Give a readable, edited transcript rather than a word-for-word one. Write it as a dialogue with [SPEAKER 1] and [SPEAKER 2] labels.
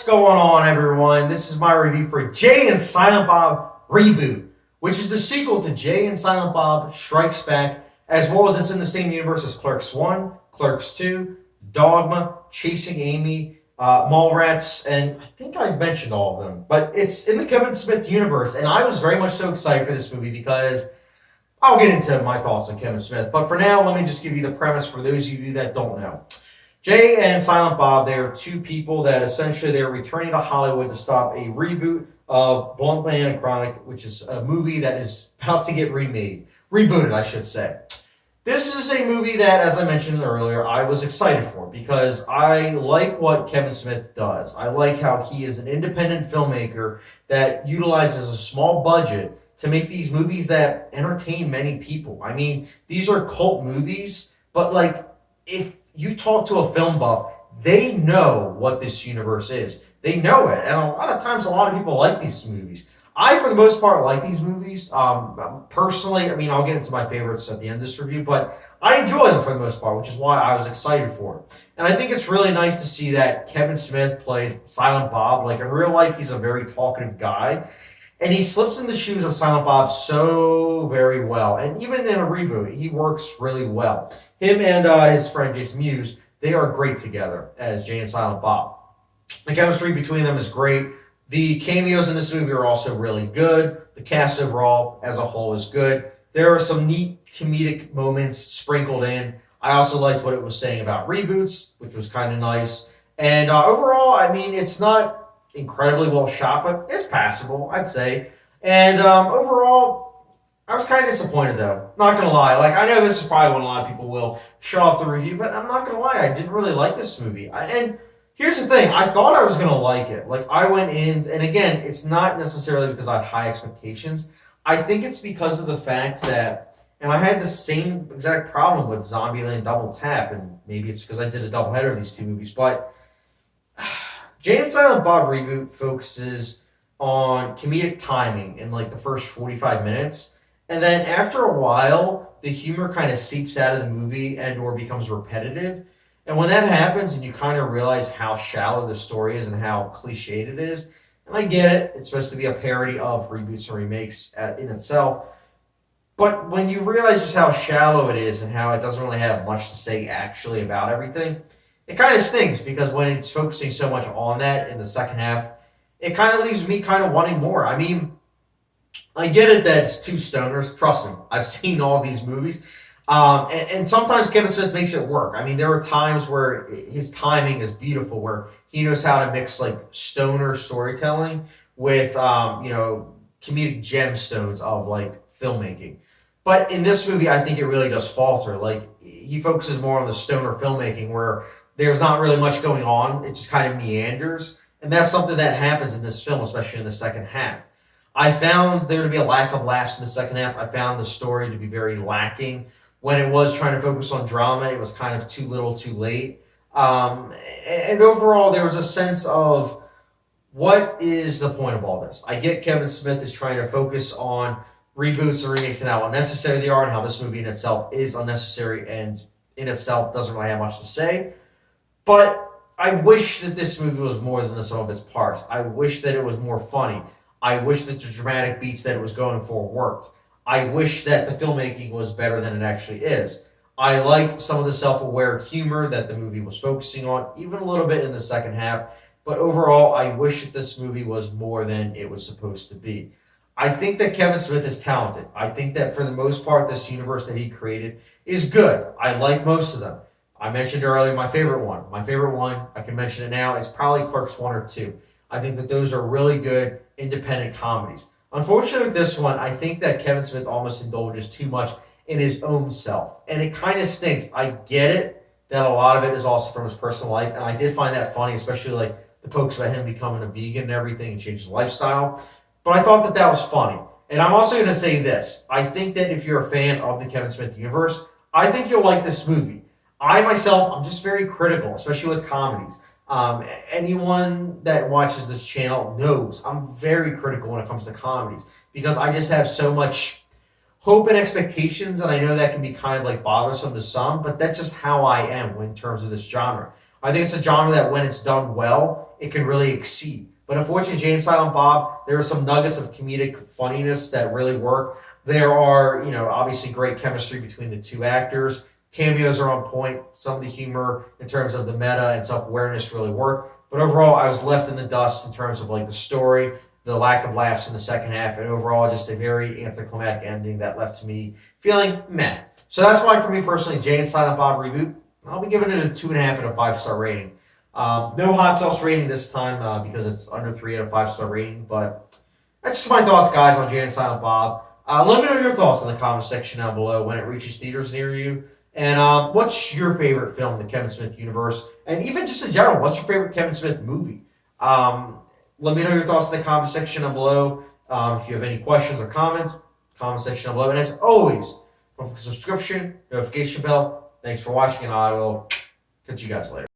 [SPEAKER 1] going on, everyone? This is my review for Jay and Silent Bob Reboot, which is the sequel to Jay and Silent Bob Strikes Back, as well as it's in the same universe as Clerks 1, Clerks 2, Dogma, Chasing Amy, Mallrats, and I think I've mentioned all of them. But it's in the Kevin Smith universe, and I was very much so excited for this movie because I'll get into my thoughts on Kevin Smith. But for now, let me just give you the premise for those of you that don't know. Jay and Silent Bob, they are two people that essentially they're returning to Hollywood to stop a reboot of Bluntly and Chronic, which is a movie that is about to get rebooted, I should say. This is a movie that, as I mentioned earlier, I was excited for because I like what Kevin Smith does. I like how he is an independent filmmaker that utilizes a small budget to make these movies that entertain many people. I mean, these are cult movies, but if you talk to a film buff, they know what this universe is. They know it. And a lot of times, a lot of people like these movies. I, for the most part, like these movies. Personally, I mean, I'll get into my favorites at the end of this review, but I enjoy them for the most part, which is why I was excited for it. And I think it's really nice to see that Kevin Smith plays Silent Bob. Like, in real life, he's a very talkative guy. And he slips in the shoes of Silent Bob so very well. And even in a reboot, he works really well. Him and his friend Jason Mewes, they are great together as Jay and Silent Bob. The chemistry between them is great. The cameos in this movie are also really good. The cast overall, as a whole, is good. There are some neat comedic moments sprinkled in. I also liked what it was saying about reboots, which was kind of nice. And overall, I mean, it's not incredibly well shot, but it's passable, I'd say. And overall, I was kind of disappointed, though. Not gonna lie. I know this is probably when a lot of people will shut off the review, but I'm not gonna lie. I didn't really like this movie. And here's the thing. I thought I was gonna like it. I went in, and again, it's not necessarily because I had high expectations. I think it's because of the fact that, and I had the same exact problem with Zombieland Double Tap, and maybe it's because I did a doubleheader of these two movies, but Jay and Silent Bob Reboot focuses on comedic timing in the first 45 minutes. And then after a while, the humor kind of seeps out of the movie and or becomes repetitive. And when that happens and you kind of realize how shallow the story is and how cliched it is, and I get it, it's supposed to be a parody of reboots and remakes in itself. But when you realize just how shallow it is and how it doesn't really have much to say actually about everything, it kind of stinks because when it's focusing so much on that in the second half, it kind of leaves me kind of wanting more. I mean, I get it that it's two stoners. Trust me, I've seen all these movies. And sometimes Kevin Smith makes it work. I mean, there are times where his timing is beautiful, where he knows how to mix stoner storytelling with, comedic gemstones of filmmaking. But in this movie, I think it really does falter. He focuses more on the stoner filmmaking where there's not really much going on. It just kind of meanders. And that's something that happens in this film, especially in the second half. I found there to be a lack of laughs in the second half. I found the story to be very lacking. When it was trying to focus on drama, it was kind of too little too late. And overall, there was a sense of, what is the point of all this? I get Kevin Smith is trying to focus on reboots and remakes and how unnecessary they are and how this movie in itself is unnecessary and in itself doesn't really have much to say. But I wish that this movie was more than the sum of its parts. I wish that it was more funny. I wish that the dramatic beats that it was going for worked. I wish that the filmmaking was better than it actually is. I liked some of the self-aware humor that the movie was focusing on, even a little bit in the second half. But overall, I wish that this movie was more than it was supposed to be. I think that Kevin Smith is talented. I think that for the most part, this universe that he created is good. I like most of them. I mentioned earlier my favorite one. My favorite one, I can mention it now, is probably Clerks 1 or 2. I think that those are really good independent comedies. Unfortunately, with this one, I think that Kevin Smith almost indulges too much in his own self. And it kind of stinks. I get it that a lot of it is also from his personal life. And I did find that funny, especially the pokes about him becoming a vegan and everything and changing his lifestyle. But I thought that that was funny. And I'm also going to say this. I think that if you're a fan of the Kevin Smith universe, I think you'll like this movie. I myself, I'm just very critical, especially with comedies. Anyone that watches this channel knows I'm very critical when it comes to comedies because I just have so much hope and expectations, and I know that can be kind of bothersome to some, but that's just how I am in terms of this genre. I think it's a genre that when it's done well, it can really exceed. But unfortunately, Jay and Silent Bob, there are some nuggets of comedic funniness that really work. There are, obviously great chemistry between the two actors. Cameos are on point. Some of the humor in terms of the meta and self-awareness really work. But overall, I was left in the dust in terms of like the story, the lack of laughs in the second half, and overall just a very anticlimactic ending that left me feeling meh. So that's why for me personally, Jay and Silent Bob Reboot, I'll be giving it a 2.5 out of 5-star rating. No hot sauce rating this time because it's under 3 out of 5-star rating. But that's just my thoughts, guys, on Jay and Silent Bob. Let me know your thoughts in the comment section down below when it reaches theaters near you. And what's your favorite film in the Kevin Smith universe? And even just in general, what's your favorite Kevin Smith movie? Let me know your thoughts in the comment section down below. If you have any questions or comments, comment section down below. And as always, don't forget the subscription, notification bell. Thanks for watching, and I will catch you guys later.